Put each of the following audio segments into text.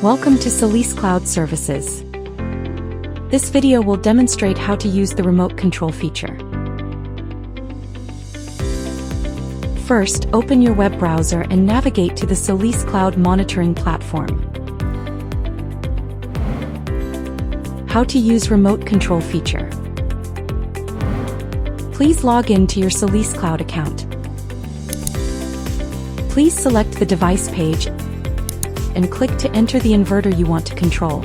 Welcome to SolisCloud Services. This video will demonstrate how to use the remote control feature. First, open your web browser and navigate to the SolisCloud monitoring platform. How to use remote control feature. Please log in to your SolisCloud account. Please select the device page and click to enter the inverter you want to control.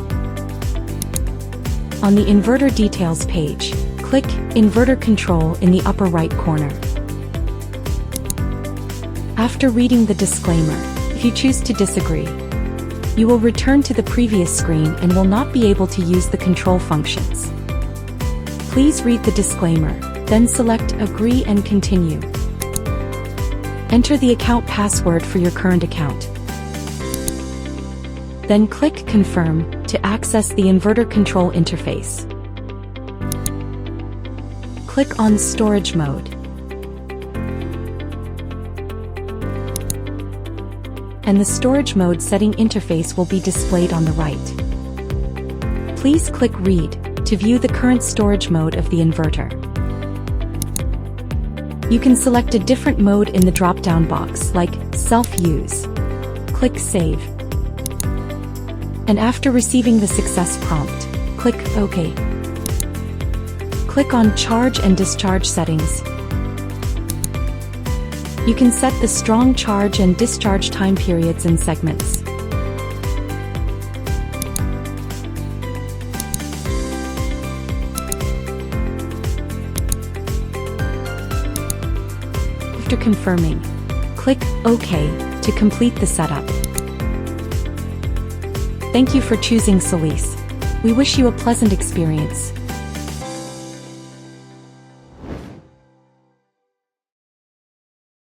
On the inverter details page, click Inverter Control in the upper right corner. After reading the disclaimer, if you choose to disagree, you will return to the previous screen and will not be able to use the control functions. Please read the disclaimer, then select Agree and Continue. Enter the account password for your current account. Then click Confirm to access the inverter control interface. Click on Storage Mode. And the storage mode setting interface will be displayed on the right. Please click Read to view the current storage mode of the inverter. You can select a different mode in the drop-down box like Self-Use. Click Save. And after receiving the success prompt, click OK. Click on Charge and Discharge settings. You can set the strong charge and discharge time periods and segments. After confirming, click OK to complete the setup. Thank you for choosing Solis. We wish you a pleasant experience.